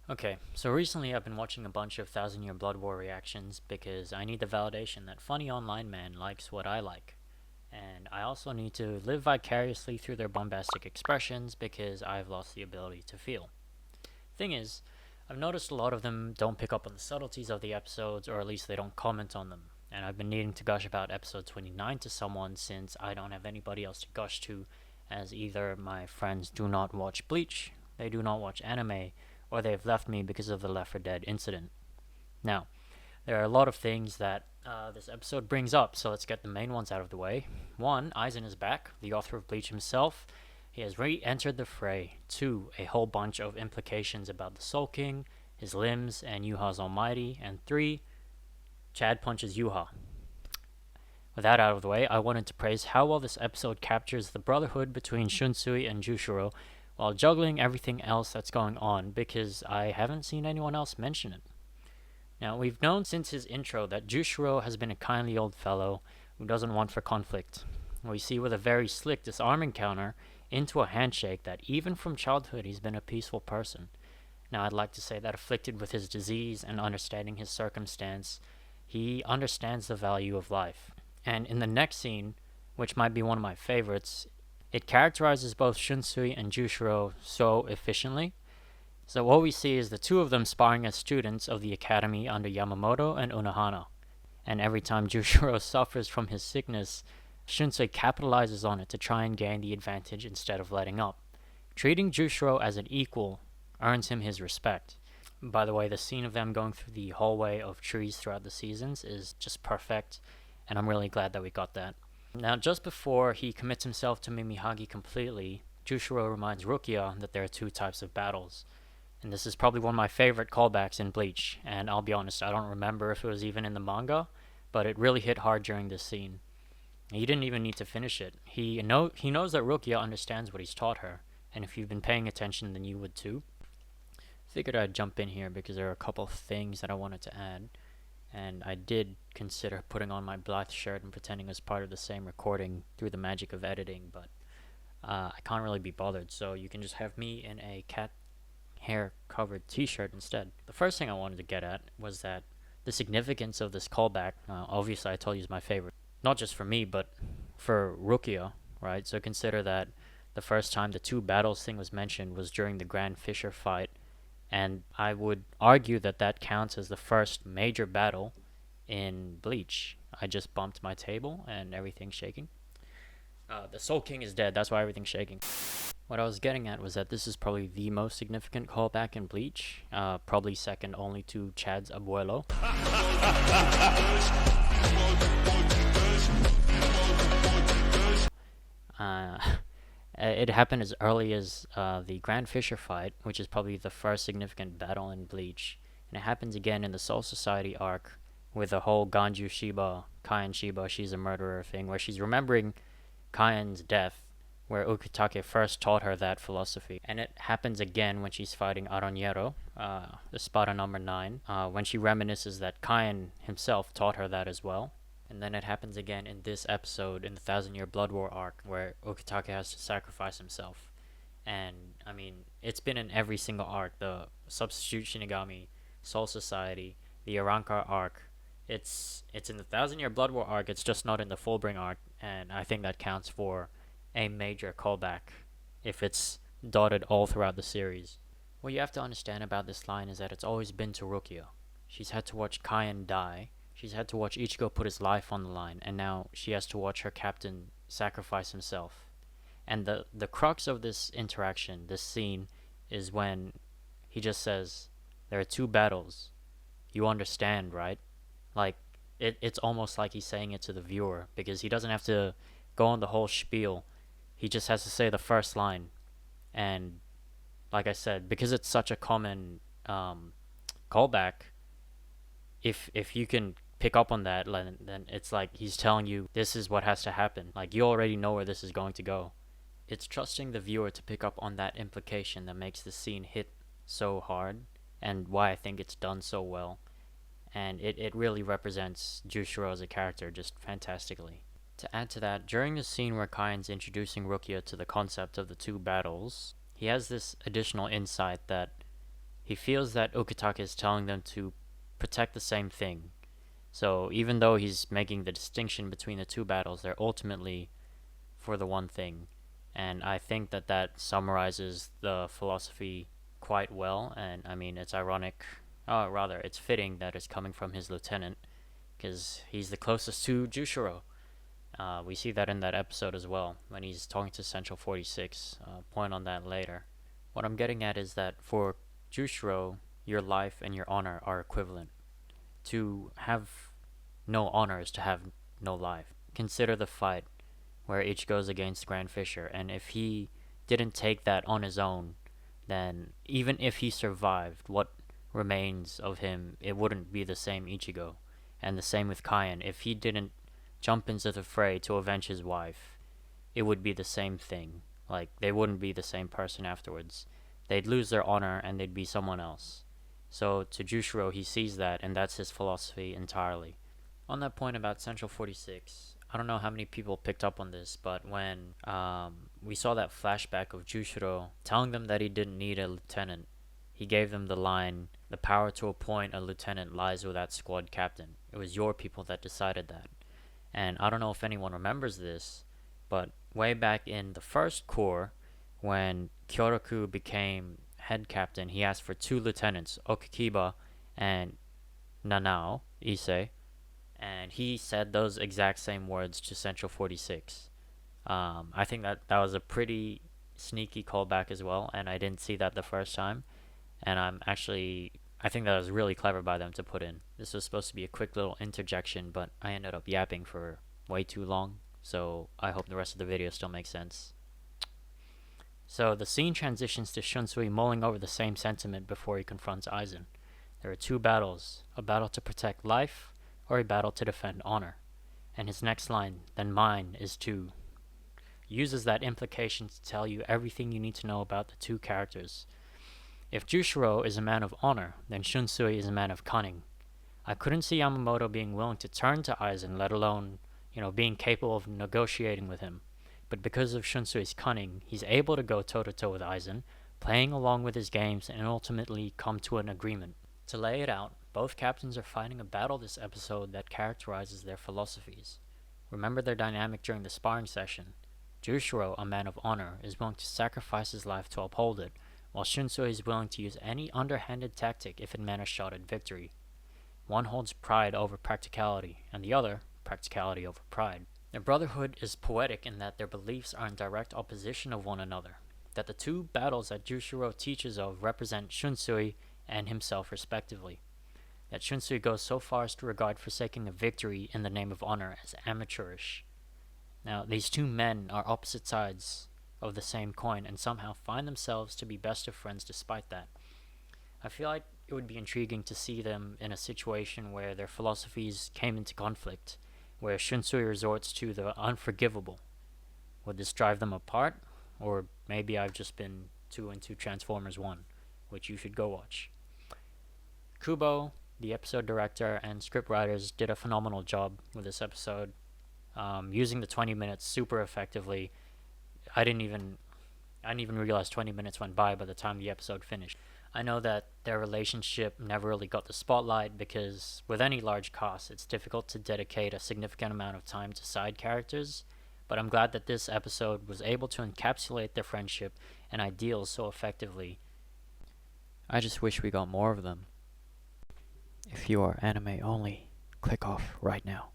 Okay, so recently I've been watching a bunch of Thousand Year Blood War reactions because I need the validation that funny online man likes what I like. And I also need to live vicariously through their bombastic expressions because I've lost the ability to feel. Thing is, I've noticed a lot of them don't pick up on the subtleties of the episodes, or at least they don't comment on them. And I've been needing to gush about episode 29 to someone since I don't have anybody else to gush to, as either my friends do not watch Bleach, they do not watch anime, or they've left me because of the Left 4 Dead incident. Now, there are a lot of things that this episode brings up, so let's get the main ones out of the way. One, Aizen is back, the author of Bleach himself. He has re-entered the fray. Two, a whole bunch of implications about the Soul King, his limbs, and Yuha's almighty. And three, Chad punches Yuha. With that out of the way, I wanted to praise how well this episode captures the brotherhood between Shunsui and Jushiro while juggling everything else that's going on, because I haven't seen anyone else mention it. Now, we've known since his intro that Jushiro has been a kindly old fellow who doesn't want for conflict. We see with a very slick disarming counter into a handshake that even from childhood he's been a peaceful person. Now, I'd like to say that afflicted with his disease and understanding his circumstance, he understands the value of life. And in the next scene, which might be one of my favorites, it characterizes both Shunsui and Jushiro so efficiently. So what we see is the two of them sparring as students of the academy under Yamamoto and Unohana. And every time Jushiro suffers from his sickness, Shunsui capitalizes on it to try and gain the advantage instead of letting up. Treating Jushiro as an equal earns him his respect. By the way, the scene of them going through the hallway of trees throughout the seasons is just perfect, and I'm really glad that we got that. Now, just before he commits himself to Mimihagi completely, Jushiro reminds Rukia that there are two types of battles. And this is probably one of my favorite callbacks in Bleach, and I'll be honest, I don't remember if it was even in the manga, but it really hit hard during this scene. He didn't even need to finish it. He knows that Rukia understands what he's taught her, and if you've been paying attention, then you would too. Figured I'd jump in here because there are a couple of things that I wanted to add, and I did consider putting on my black shirt and pretending it was part of the same recording through the magic of editing, but I can't really be bothered, so you can just have me in a cat hair covered t-shirt instead. The first thing I wanted to get at was that the significance of this callback, obviously I told you is my favorite, not just for me, but for Rukia, right? So consider that the first time the two battles thing was mentioned was during the Grand Fisher fight, and I would argue that that counts as the first major battle in Bleach. I just bumped my table and everything's shaking. The Soul King is dead, that's why everything's shaking. What I was getting at was that this is probably the most significant callback in Bleach, probably second only to Chad's abuelo. Uh, it happened as early as the Grand Fisher fight, which is probably the first significant battle in Bleach. And it happens again in the Soul Society arc with the whole Ganju Shiba, Kaien Shiba, she's a murderer thing, where she's remembering Kaien's death, where Ukitake first taught her that philosophy. And it happens again when she's fighting Aronniero, the Spada number 9, when she reminisces that Kaien himself taught her that as well. And then it happens again in this episode in the Thousand Year Blood War arc, where Ukitake has to sacrifice himself. And, I mean, it's been in every single arc. The Substitute Shinigami, Soul Society, the Arrancar arc. It's in the Thousand Year Blood War arc, it's just not in the Fullbring arc, and I think that counts for a major callback if it's dotted all throughout the series. What you have to understand about this line is that it's always been to Rukia. She's had to watch Kaien die, she's had to watch Ichigo put his life on the line, and now she has to watch her captain sacrifice himself. And the crux of this interaction, this scene, is when he just says, there are two battles. You understand, right? Like, it's almost like he's saying it to the viewer, because he doesn't have to go on the whole spiel. He just has to say the first line. And like I said, because it's such a common callback, if you can pick up on that, then it's like he's telling you this is what has to happen. Like, you already know where this is going to go. It's trusting the viewer to pick up on that implication that makes the scene hit so hard, and why I think it's done so well. And it really represents Jushiro as a character just fantastically. To add to that, during the scene where Kaien's introducing Rukia to the concept of the two battles, he has this additional insight that he feels that Ukitake is telling them to protect the same thing. So even though he's making the distinction between the two battles, they're ultimately for the one thing. And I think that that summarizes the philosophy quite well. And I mean, it's ironic, rather, it's fitting that it's coming from his lieutenant, because he's the closest to Jushiro. We see that in that episode as well, when he's talking to Central 46. Point on that later. What I'm getting at is that for Jushiro, your life and your honor are equivalent. To have no honor is to have no life. Consider the fight where Ichigo's against Grand Fisher, and if he didn't take that on his own, then even if he survived, what remains of him, it wouldn't be the same Ichigo. And the same with Kaien. If he didn't jump into the fray to avenge his wife, it would be the same thing. Like, they wouldn't be the same person afterwards. They'd lose their honor and they'd be someone else. So to Jushiro, he sees that, and that's his philosophy entirely. On that point about Central 46, I don't know how many people picked up on this, but when we saw that flashback of Jushiro telling them that he didn't need a lieutenant, he gave them the line, "The power to appoint a lieutenant lies with that squad captain. It was your people that decided that." And I don't know if anyone remembers this, but way back in the first Corps, when Kyoraku became head captain, he asked for 2 lieutenants, Okakiba and Nanao Issei, and he said those exact same words to Central 46. I think that was a pretty sneaky callback as well, and I didn't see that the first time, and I think that was really clever by them to put in. This was supposed to be a quick little interjection, but I ended up yapping for way too long, so I hope the rest of the video still makes sense. So the scene transitions to Shunsui mulling over the same sentiment before he confronts Aizen. There are 2 battles, a battle to protect life, or a battle to defend honor. And his next line, "Then mine is too," uses that implication to tell you everything you need to know about the 2 characters. If Jushiro is a man of honor, then Shunsui is a man of cunning. I couldn't see Yamamoto being willing to turn to Aizen, let alone, being capable of negotiating with him. But because of Shunsui's cunning, he's able to go toe-to-toe with Aizen, playing along with his games, and ultimately come to an agreement. To lay it out, both captains are fighting a battle this episode that characterizes their philosophies. Remember their dynamic during the sparring session. Jushiro, a man of honor, is willing to sacrifice his life to uphold it, while Shunsui is willing to use any underhanded tactic if it meant a shot at victory. One holds pride over practicality, and the other, practicality over pride. Their brotherhood is poetic in that their beliefs are in direct opposition of one another, that the 2 battles that Jushiro teaches of represent Shunsui and himself respectively, that Shunsui goes so far as to regard forsaking a victory in the name of honor as amateurish. Now, these 2 men are opposite sides of the same coin and somehow find themselves to be best of friends despite that. I feel like it would be intriguing to see them in a situation where their philosophies came into conflict, where Shunsui resorts to the unforgivable. Would this drive them apart? Or maybe I've just been too into Transformers 1, which you should go watch. Kubo, the episode director, and scriptwriters did a phenomenal job with this episode, using the 20 minutes super effectively. I didn't even realize 20 minutes went by the time the episode finished. I know that their relationship never really got the spotlight because with any large cast, it's difficult to dedicate a significant amount of time to side characters, but I'm glad that this episode was able to encapsulate their friendship and ideals so effectively. I just wish we got more of them. If you are anime only, click off right now.